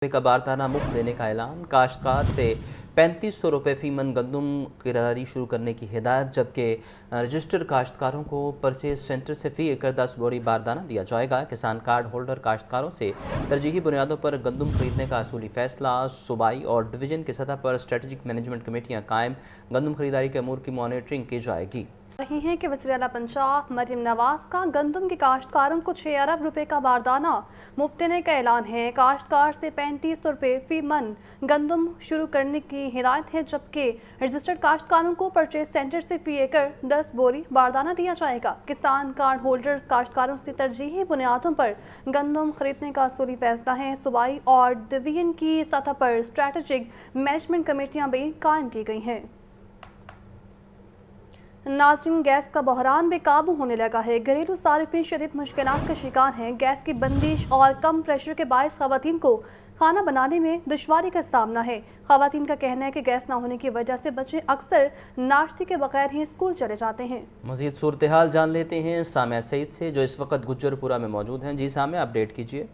का बारदाना मुफ्त देने का ऐलान। काश्तकार से 3500 रुपये फी मन गंदम खरीदारी शुरू करने की हिदायत, जबकि रजिस्टर्ड काश्तकारों को परचेज सेंटर से फी एकड़ 10 बोरी बारदाना दिया जाएगा। किसान कार्ड होल्डर काश्तकारों से तरजीही बुनियादों पर गंदम खरीदने का असूली फैसला। सूबाई और डिवीजन की सतह पर स्ट्रेटजिक मैनेजमेंट कमेटियाँ कायम, गंदम खरीदारी के अमूर की मॉनिटरिंग की जाएगी। रही हैं कि वज़ीर आला पंजाब मरियम नवाज का गंदम के काश्तकारों को 6 अरब रुपए का बारदाना मुफ्त देने का ऐलान है। काश्तकार से 3500 रुपये फी मन गंदम शुरू करने की हिदायत है, जबकि रजिस्टर्ड काश्तकारों को परचेज सेंटर से फी एकड़ 10 बोरी बारदाना दिया जाएगा। किसान कार्ड होल्डर्स काश्तकारों से तरजीही बुनियादों पर गंदम खरीदने का असूली फैसला है। सूबाई और डिवीजन की सतह पर स्ट्रेटजिक मैनेजमेंट कमेटियाँ भी कायम की गई हैं। नाज़रीन, गैस का बहरान बेकाबू होने लगा है। घरेलू सारिफिन शदीद मुश्किलात का शिकार हैं। गैस की बंदिश और कम प्रेशर के बायस खवातीन को खाना बनाने में दुश्वारी का सामना है। खवातीन का कहना है कि गैस ना होने की वजह से बच्चे अक्सर नाश्ते के बगैर ही स्कूल चले जाते हैं। मज़ीद सूरत हाल जान लेते हैं सामिया सईद से, जो इस वक्त गुज्जरपुरा में मौजूद हैं। जी सामिया, अपडेट कीजिए।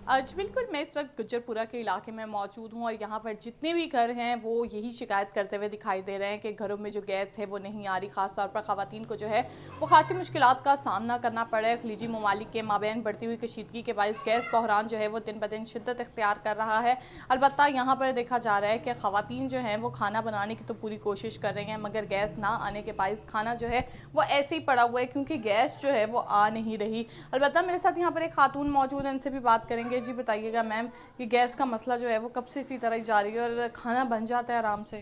आज बिल्कुल मैं इस वक्त गुज्जरपुरा के इलाके में मौजूद हूँ और यहाँ पर जितने भी घर हैं वो यही शिकायत करते हुए दिखाई दे रहे हैं कि घरों में जो गैस है वो नहीं आ रही। ख़ास तौर पर ख़वातीन को जो है वो खासी मुश्किलात का सामना करना पड़ रहा है। खलीजी ममालिक के माबैन बढ़ती हुई कशीदगी के बायस गैस बहरान जो है वो दिन ब दिन शिद्दत इख्तियार कर रहा है। अलबत्ता यहाँ पर देखा जा रहा है कि ख़वातीन जो हैं वो खाना बनाने की तो पूरी कोशिश कर रही हैं, मगर गैस ना आने के बायस खाना जो है वो ऐसे ही पड़ा हुआ है, क्योंकि गैस जो है वो आ नहीं रही। अलबत्ता मेरे साथ यहाँ पर एक खातून मौजूद है, इनसे भी बात करेंगे। जी बताइएगा मैम, ये गैस का मसला जो है वो कब से इसी तरह ही जारी है और खाना बन जाता है आराम से?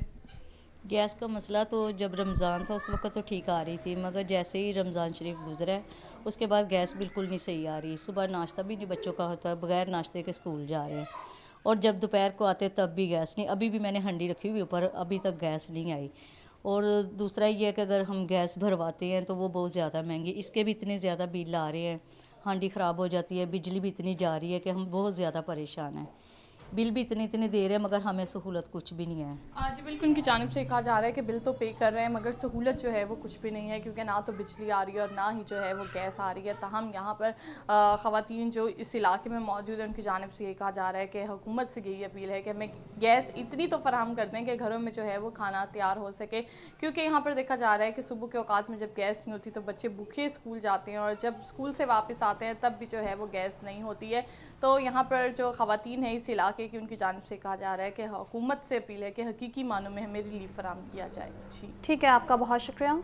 गैस का मसला तो जब रमज़ान था उस वक्त तो ठीक आ रही थी, मगर जैसे ही रमज़ान शरीफ गुजरा है उसके बाद गैस बिल्कुल नहीं सही आ रही। सुबह नाश्ता भी नहीं बच्चों का होता, बगैर नाश्ते के स्कूल जा रहे हैं, और जब दोपहर को आते तब भी गैस नहीं। अभी भी मैंने हंडी रखी हुई ऊपर, अभी तक गैस नहीं आई। और दूसरा ये है कि अगर हम गैस भरवाते हैं तो वो बहुत ज़्यादा महंगी, इसके भी इतने ज़्यादा बिल आ रहे हैं। हांडी ख़राब हो जाती है, बिजली भी इतनी जा रही है कि हम बहुत ज़्यादा परेशान हैं। बिल भी इतने दे रहे हैं मगर हमें सहूलत कुछ भी नहीं है। आज बिल्कुल उनकी जानिब से कहा जा रहा है कि बिल तो पे कर रहे हैं मगर सहूलत जो है वो कुछ भी नहीं है, क्योंकि ना तो बिजली आ रही है और ना ही जो है वो गैस आ रही है। ताहम यहाँ पर ख़वातीन जो इस इलाके में मौजूद है उनकी जानिब से ये कहा जा रहा है कि हुकूमत से यही अपील है कि हमें गैस इतनी तो फराहम कर दें कि घरों में जो है वो खाना तैयार हो सके, क्योंकि यहाँ पर देखा जा रहा है कि सुबह के औकात में जब गैस नहीं होती तो बच्चे भूखे स्कूल जाते हैं और जब स्कूल से वापस आते हैं तब भी जो है वो गैस नहीं होती है। तो यहाँ पर जो ख़वातीन है इस इलाके की, उनकी जानिब से कहा जा रहा है कि हुकूमत से अपील है कि हकीकी मानों में हमें रिलीफ फराहम किया जाए। जी ठीक है, आपका बहुत शुक्रिया।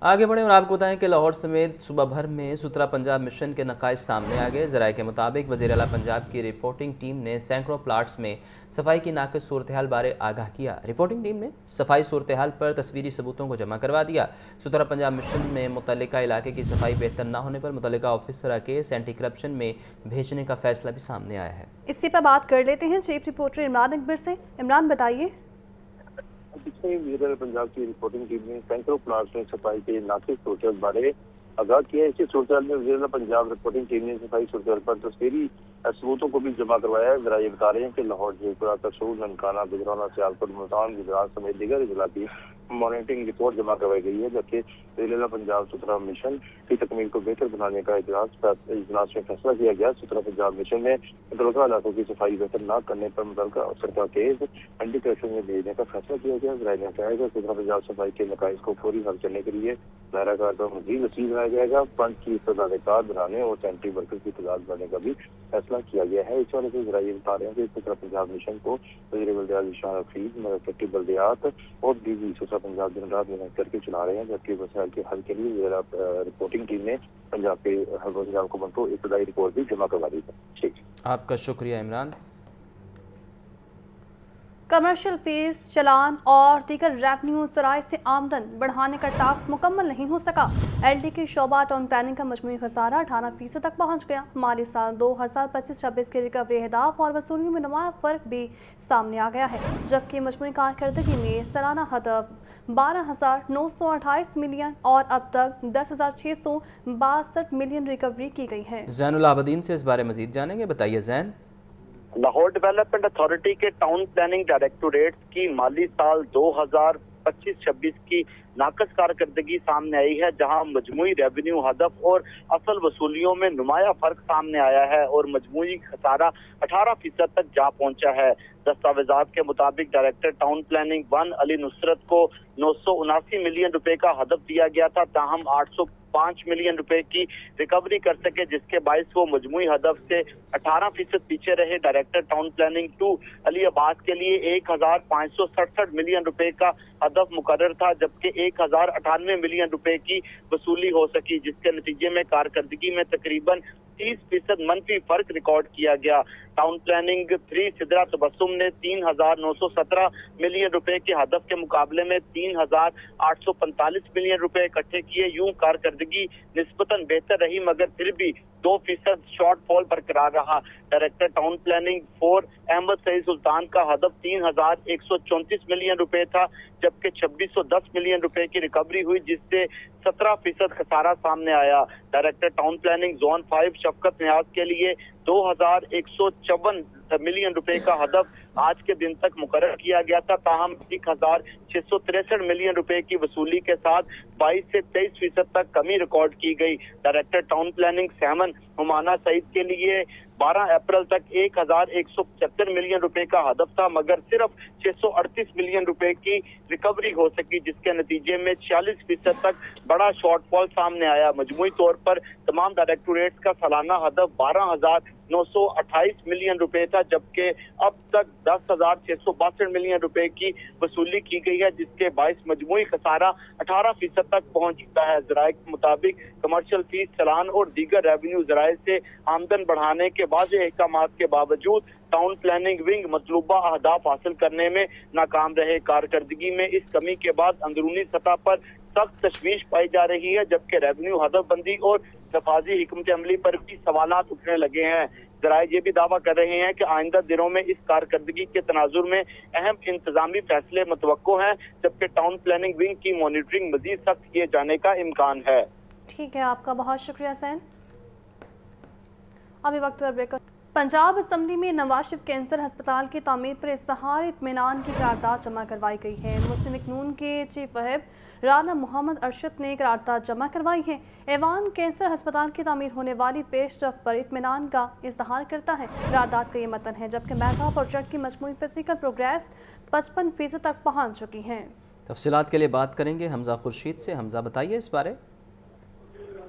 आगे बढ़े और आपको बताएं कि लाहौर समेत सूबा भर में सुथरा पंजाब मिशन के नकाइज सामने आ गए। ज़राए के मुताबिक वज़ीर आला पंजाब की रिपोर्टिंग टीम ने सैकड़ों प्लाट्स में सफाई की नाक़िस सूरत हाल बारे आगाह किया। रिपोर्टिंग टीम ने सफाई सूरत हाल पर तस्वीरी सबूतों को जमा करवा दिया। सुथरा पंजाब मिशन में मुतल्लिका इलाके की सफाई बेहतर न होने पर मुतल्लिका ऑफिसर केस एंटी करप्शन में भेजने का फैसला भी सामने आया है। इसी पर बात कर लेते हैं चीफ रिपोर्टर इमरान अकबर से। इमरान, बताइए। वज़ीर आला पंजाब की रिपोर्टिंग टीम ने सैकड़ों प्लाट्स में सफाई के नाक़िस सूरत बारे आगाह किया है। इसी सूरत में वज़ीर आला पंजाब रिपोर्टिंग टीम ने सफाई सूरत पर तस्वीरी सबूतों को भी जमा करवाया है। ज़रा ये बता रहे हैं कि लाहौर, जयपुरा, कसोल, ननकाना, गुजराना, सियालकोट, मुल्तान, गुजरात समेत दीगर जिला की मॉनिटरिंग रिपोर्ट जमा करवाई गई है, जबकि वज़ीर आला पंजाब सुथरा मिशन की तकमील को बेहतर बनाने का इजलास में फैसला किया गया। सुथरा पंजाब मिशन में मुतल्लिका इलाकों की सफाई बेहतर न करने पर मुतल्लिका अफसर का केस एंटी करप्शन में भेजने का फैसला किया गया। ज़रा ने कहा है कि सुथरा पंजाब सफाई के नकाइज को फौरी हल करने के लिए दायरा कार पर मज़ीद वसील बनाया जाएगा। फंड की तदादकार बढ़ाने और सैनिटरी वर्कर की तादाद बढ़ाने का भी फैसला किया गया है। इस वाले से ज़रा ये बता रहे हैं कि सुथरा पंजाब मिशन को वज़ीर बल्दियात ज़ीशान हफीज़, मरकज़ी बल्दियात और डीजी सुथरा पंजाब दिन रात मेहनत करके चला रहे हैं, जबकि मसाइल के हल के लिए रिपोर्टिंग टीम ने पंजाब हुकूमत को इब्तदाई रिपोर्ट भी जमा करवा दी है। ठीक, आपका शुक्रिया इमरान। कमर्शियल फीस, चलान और दीगर रेवन्यू ज़राए से आमदन बढ़ाने का टास्क मुकम्मल नहीं हो सका। एलडी की शोबा टाउन प्लानिंग का मजमूई खसारा 18% तक पहुँच गया। माली साल 2025-26 के रिकवरी अहदाफ और वसूलियों में नुमाया फ़र्क भी सामने आ गया है, जबकि मजमूई कारकर्दगी में सालाना हदफ 12,928 मिलियन और अब तक 10,662 मिलियन रिकवरी की गई है। ज़ैनुल आबदीन से इस बारे मजीद जानेंगे, बताइए ज़ैन। लाहौर डेवलपमेंट अथॉरिटी के टाउन प्लानिंग डायरेक्टोरेट की माली साल 2025-26 की नाकस कारकर्दगी सामने आई है, जहां मजमूई रेवेन्यू हदफ और असल वसूलियों में नुमाया फर्क सामने आया है और मजमूई खसारा 18% तक जा पहुंचा है। दस्तावेजात के मुताबिक director town planning 1 Ali Nusrat को 979 मिलियन रुपए का हदफ दिया गया था, ताहम 805 मिलियन रुपए की रिकवरी कर सके, जिसके बायस वो मजमूई हदफ से 18% पीछे रहे। Director town planning 2 Ali Abbas के लिए 1567 मिलियन रुपए का हदफ मुकर्रर था, जबकि 1098 मिलियन रुपए की वसूली हो सकी, जिसके नतीजे में कारकर्दगी में तकरीबन 30% मनफी फर्क रिकॉर्ड किया गया। टाउन प्लानिंग 3 सिदरा तबस्सुम ने 3917 मिलियन रुपए के हदफ के मुकाबले में 3845 मिलियन रुपए इकट्ठे किए। यूं कारकर्दगी निस्बतन बेहतर रही, मगर फिर भी 2% शॉर्टफॉल बरकरार रहा। Director town planning 4 Ahmad Saeed Sultan का हदफ 3134 मिलियन रुपए था, जबकि 2610 मिलियन रुपए की रिकवरी हुई, जिससे 17% खसारा सामने आया। डायरेक्टर टाउन प्लानिंग जोन 5 शफकत नियाज के लिए 2154 मिलियन रुपए का हदफ आज के दिन तक मुकर्रर किया गया था, ताहम 1663 मिलियन रुपए की वसूली के साथ 22 से 23% तक कमी रिकॉर्ड की गई। डायरेक्टर टाउन प्लानिंग 7 हुमाना सईद के लिए 12 अप्रैल तक 1175 मिलियन रुपए का हदफ था, मगर सिर्फ 638 मिलियन रुपए की रिकवरी हो सकी, जिसके नतीजे में 46% तक बड़ा शॉर्टफॉल सामने आया। मजमूई तौर पर तमाम डायरेक्टोरेट्स का सालाना हदफ 12,928 मिलियन रुपए था, जबकि अब तक 10,662 मिलियन रुपए की वसूली की गई है, जिसके बायस मजमूई खसारा 18% तक पहुंच चुका है। ज़राए के मुताबिक कमर्शियल फीस, चलान और दीगर रेवेन्यू ज़राए से आमदन बढ़ाने के वाज़ेह अहकामात के बावजूद टाउन प्लानिंग विंग मतलूबा अहदाफ हासिल करने में नाकाम रहे। कारकर्दगी में इस कमी के बाद अंदरूनी सतह पर सख्त तशवीश पाई जा रही है, जबकि रेवेन्यू हदफ बंदी और नफाजी हिकमत अमली पर भी सवालात उठने लगे हैं। ज़राए ये भी दावा कर रहे हैं कि आइंदा दिनों में इस कारकर्दगी के तनाजुर में अहम इंतजामी फैसले मुतवक्को हैं, जबकि टाउन प्लानिंग विंग की मॉनिटरिंग मजीद सख्त किए जाने का इम्कान है। ठीक है, आपका बहुत शुक्रिया सैन। अभी वक्त पर ब्रेक। पंजाब असम्बली में नवाज शरीफ कैंसर अस्पताल की तामीर पर इस्तिहार इत्मीनान की करारदाद जमा करवाई गई है। मुस्लिम लीग नून के चीफ व्हिप राना मोहम्मद अरशद ने करारदाद जमा करवाई है। ऐवान कैंसर अस्पताल की तामीर होने वाली पेशरफ पर इत्मीनान का इजहार करता है। करारदाद का ये मतन है, जबकि मेगा प्रोजेक्ट की मजमूई फिजिकल प्रोग्रेस 55% तक पहुँच चुकी है। तफसीलात के लिए बात करेंगे हमजा खुर्शीद से। हमजा, बताइए इस बारे।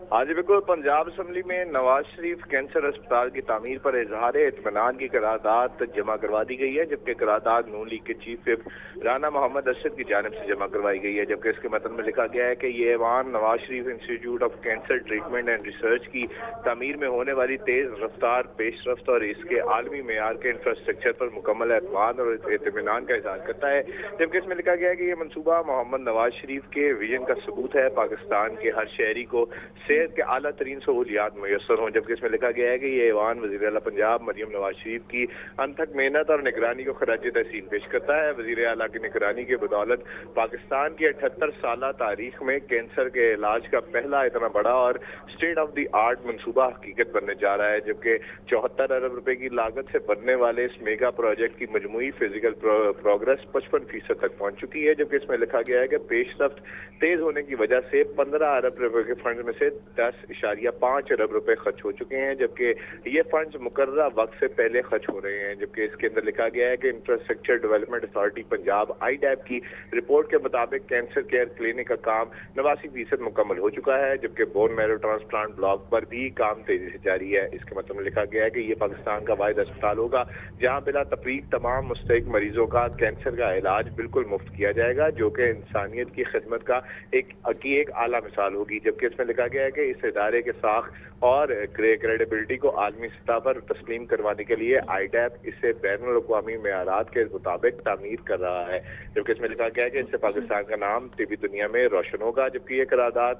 हाँ जी बिल्कुल, पंजाब असम्बली में नवाज शरीफ कैंसर अस्पताल की तामीर पर इजहार इत्मीनान की करारदाद जमा करवा दी गई है, जबकि करारदाद नून लीग के चीफ व्हिप राना मोहम्मद अरशद की जानिब से जमा करवाई गई है। जबकि इसके मतन में लिखा गया है कि ये ऐवान Nawaz Sharif institute of cancer treatment and research की तामीर में होने वाली तेज रफ्तार पेशरफ्त और इसके आलमी मेयार के इंफ्रास्ट्रक्चर पर मुकम्मल एतमाद और इत्मीनान का इजहार करता है। जबकि इसमें लिखा गया है कि ये मनसूबा मोहम्मद नवाज शरीफ के विजन का सबूत है, पाकिस्तान के हर शहरी को सेहत के आला तरीन सहूलियात मुयसर हों। जबकि इसमें लिखा गया है कि ये ऐवान वज़ीर आला पंजाब मरियम नवाज शरीफ की अनथक मेहनत और निगरानी को खराज तहसीन पेश करता है। वज़ीर आला की निगरानी की बदौलत पाकिस्तान की 78 साल तारीख में कैंसर के इलाज का पहला इतना बड़ा और स्टेट ऑफ द आर्ट मनसूबा हकीकत बनने जा रहा है। जबकि 74 अरब रुपए की लागत से बनने वाले इस मेगा प्रोजेक्ट की मजमूई फिजिकल प्रोग्रेस 55% तक पहुंच चुकी है। जबकि इसमें लिखा गया है कि पेशरफ्त तेज होने की वजह से 15 अरब रुपए के फंड में से 10.5 अरब रुपए खर्च हो चुके हैं, जबकि ये फंड्स मुकर्ररा वक्त से पहले खर्च हो रहे हैं। जबकि इसके अंदर लिखा गया है कि इंफ्रास्ट्रक्चर डेवलपमेंट अथॉरिटी पंजाब आईडैप की रिपोर्ट के मुताबिक कैंसर केयर क्लिनिक का काम 89% मुकम्मल हो चुका है, जबकि बोन मैरो ट्रांसप्लांट ब्लॉक पर भी काम तेजी से जारी है। इसके मतलब में लिखा गया है कि ये पाकिस्तान का वाहिद अस्पताल होगा जहाँ बिला तफरीक तमाम मुस्तहिक मरीजों का कैंसर का इलाज बिल्कुल मुफ्त किया जाएगा, जो कि इंसानियत की खिदमत का एक आला मिसाल होगी। जबकि इसमें लिखा गया है कि इस इदारे के साख और क्रेडिबिलिटी को आलमी सतह पर तस्लीम करवाने के लिए आईडैप इसे बैनुल अक़वामी मेयारात के मुताबिक तामीर कर रहा है। जबकि इसमें लिखा गया है कि इससे पाकिस्तान का नाम टीवी दुनिया में रोशन होगा। जबकि ये करारदाद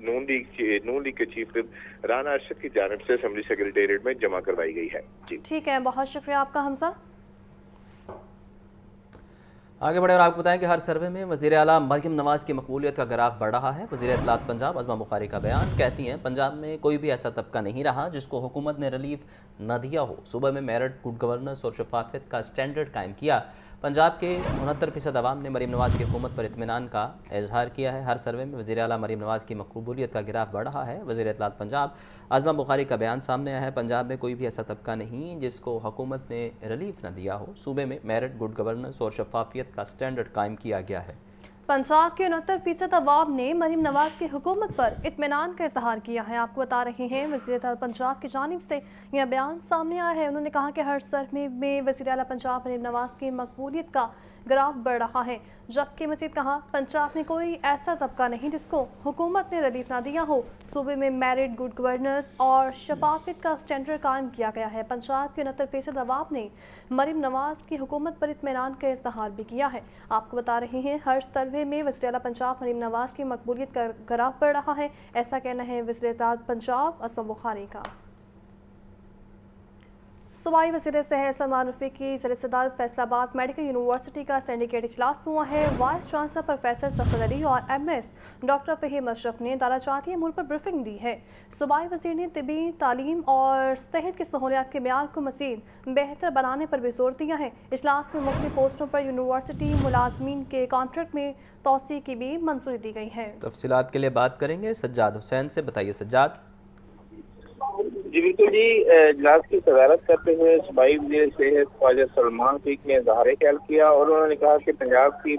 नून लीग के चीफ राना अरशद की जानिब से असेंबली सेक्रेटेरिएट में जमा करवाई गई है। जी ठीक है, बहुत शुक्रिया आपका हमजा। आगे बढ़े और आपको बताएं कि हर सर्वे में वज़ीर आला मरियम नवाज़ की मकबूलियत का ग्राफ बढ़ रहा है। वज़ीर इत्तलात पंजाब अज़मा बुखारी का बयान, कहती हैं पंजाब में कोई भी ऐसा तबका नहीं रहा जिसको हुकूमत ने रिलीफ न दिया हो। सूबे में मेरिट, गुड गवर्नेंस और शफाफियत का स्टैंडर्ड कायम किया। पंजाब के 69% अवाम ने मरीम नवाज की हुकूमत पर इत्मीनान का इजहार किया है। हर सर्वे में वज़ीर आला मरीम नवाज की मकबूलियत का ग्राफ बढ़ रहा है। वज़ीर इत्तलात पंजाब आज़मा बुखारी का बयान सामने आया है। पंजाब में कोई भी ऐसा तबका नहीं जिसको हुकूमत ने रिलीफ न दिया हो। सूबे में मेरिट, गुड गवर्नेंस और शफाफियत का स्टैंडर्ड कायम किया गया है। पंजाब के 69% अवाम ने मरीम नवाज की हुकूमत पर इत्मीनान का इजहार किया है। आपको बता रहे हैं वज़ीर आला पंजाब की जानिब से यह बयान सामने आया है। उन्होंने कहा कि हर सर्वे में वज़ीर आला पंजाब मरीम नवाज की मकबूलियत का ग्राफ बढ़ रहा है, जबकि मज़ीद कहा पंजाब में कोई ऐसा तबका नहीं जिसको हुकूमत ने रिलीफ ना दिया हो। सूबे में मेरिट, गुड गवर्नेंस और शफाफियत का स्टैंडर्ड कायम किया गया है। पंजाब के 69% अवाम ने मरीम नवाज की हुकूमत पर इत्मीनान का इजहार भी किया है। आपको बता रहे हैं हर सर्वे में वज़ीर आला पंजाब मरीम नवाज की मकबूलियत का ग्राफ बढ़ रहा है। ऐसा कहना है वज़ीर इत्तलात पंजाब आज़मा बुखारी का। सूबाई वज़ीर सेहत सलमान रफ़ीक की सदर फैसलाबाद मेडिकल यूनिवर्सिटी का सिंडिकेट इजलास हुआ है। Vice chancellor professor Safdar Ali और MS डॉक्टर फ़हीम अशरफ ने दाराजाती अमूर पर ब्रीफिंग दी है। सूबाई वज़ीर ने तिबी तालीम और सेहत की सहूलियात के मेयार को मज़ीद बेहतर बनाने पर भी जोर दिया है। इजलास में मुख्तलिफ पोस्टों पर यूनिवर्सिटी मुलाजमीन के कॉन्ट्रैक्ट में तोसी की भी मंजूरी दी गई है। तफसीलात के लिए बात करेंगे सज्जाद हुसैन से। बताइए सज्जाद। जी बिल्कुल जी, इजलास की सदारत करते हुए सूबाई वज़ीर सेहत ख्वाजा सलमान रफ़ीक ने इज़हार ख्याल किया और उन्होंने कहा कि पंजाब की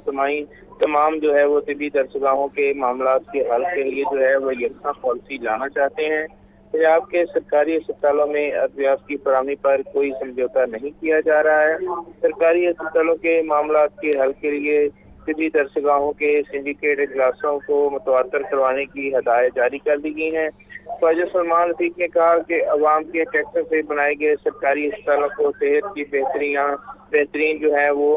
तमाम जो है वो तिबी दरसगाहों के मामलात के हल के लिए जो है वो यकसा पॉलिसी लाना चाहते हैं। पंजाब के सरकारी अस्पतालों में अद्वियात की फराहमी पर कोई समझौता नहीं किया जा रहा है। सरकारी अस्पतालों के मामलात के हल के लिए तिबी दरसगाहों के सिंडिकेट इजलासों को मुतवातर करवाने की हदायत जारी कर दी गई हैं। ख्वाजा सलमान रफ़ीक ने कहा कि अवाम के टैक्स से बनाए गए सरकारी अस्पतालों को सेहत की बेहतरीन जो है वो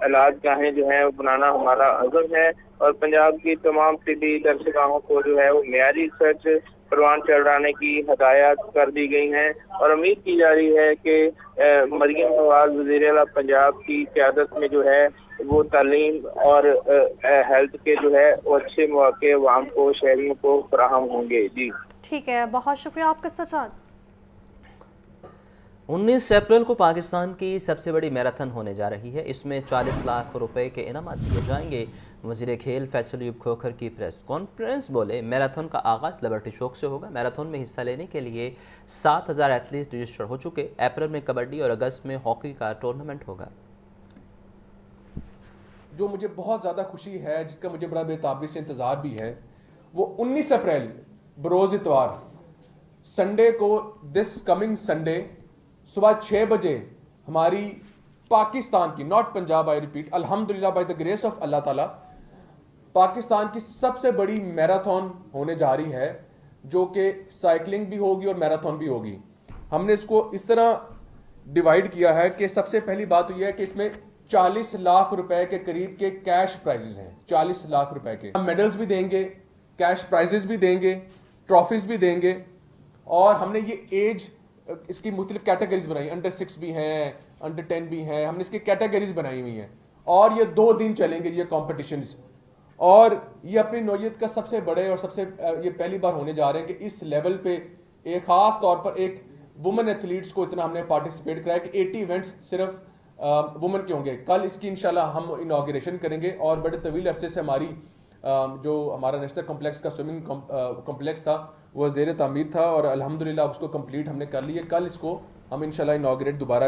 इलाज गाहें जो है वो बनाना हमारा अज़म है और पंजाब की तमाम तिबी दरसगाहों को जो है वो मेयारी रिसर्च परवान चढ़ाने की हदायत कर दी गई हैं और उम्मीद की जा रही है कि मरीम नवाज वज़ीर आला पंजाब की क़यादत में जो है वो तालीम और हेल्थ के जो है वो अच्छे मौके अवाम को, शहरियों को फराहम होंगे। जी ठीक है, बहुत शुक्रिया आपका सज्जाद। 19 अप्रैल को पाकिस्तान की सबसे बड़ी मैराथन होने जा रही है। इसमें 40 लाख रुपए के इनामात दिए जाएंगे। वज़ीर खेल फैसल अयूब खोखर की प्रेस कॉन्फ्रेंस बोले, मैराथन का आगाज़ लिबर्टी चौक से होगा। मैराथन में हिस्सा लेने के लिए 7000 एथलीट रजिस्टर हो चुके। अप्रैल में कबड्डी और अगस्त में हॉकी का टूर्नामेंट होगा। जो मुझे बहुत ज़्यादा खुशी है, जिसका मुझे बड़ा बेताबी से इंतज़ार भी है, वो 19 अप्रैल बरोज़ इतवार संडे को, दिस कमिंग संडे सुबह 6 बजे हमारी पाकिस्तान की, नॉट पंजाब, आई रिपीट, अल्हम्दुलिल्लाह बाय द ग्रेस ऑफ अल्लाह ताला, पाकिस्तान की सबसे बड़ी मैराथन होने जा रही है, जो कि साइकिलिंग भी होगी और मैराथन भी होगी। हमने इसको इस तरह डिवाइड किया है कि सबसे पहली बात तो यह है कि इसमें 40 लाख रुपए के करीब के कैश प्राइजेस हैं। 40 लाख रुपए के हम मेडल्स भी देंगे, कैश प्राइजेस भी देंगे, ट्रॉफीज भी देंगे और हमने ये एज इसकी मुख्तलिफ कैटेगरीज बनाई, अंडर 6 भी हैं, अंडर 10 भी हैं, हमने इसकी कैटेगरीज बनाई हुई हैं और ये 2 दिन चलेंगे ये कॉम्पिटिशन्स और ये अपनी नौयत का सबसे बड़े और सबसे ये पहली बार होने जा रहे हैं कि इस लेवल पे एक ख़ास तौर पर एक वुमेन एथलीट्स को इतना हमने पार्टिसिपेट कराया कि 80 इवेंट्स सिर्फ वुमेन के होंगे। कल इसकी इंशाल्लाह हम इनॉग्रेशन करेंगे और बड़े तवील अरसे से हमारी जो हमारा नेशनल कॉम्प्लेक्स का स्विमिंग कॉम्प्लेक्स था वो ज़ेर तामीर था और अल्हम्दुलिल्लाह उसको कंप्लीट हमने कर लिया। कल इसको हम इंशाल्लाह इनॉग्रेट दोबारा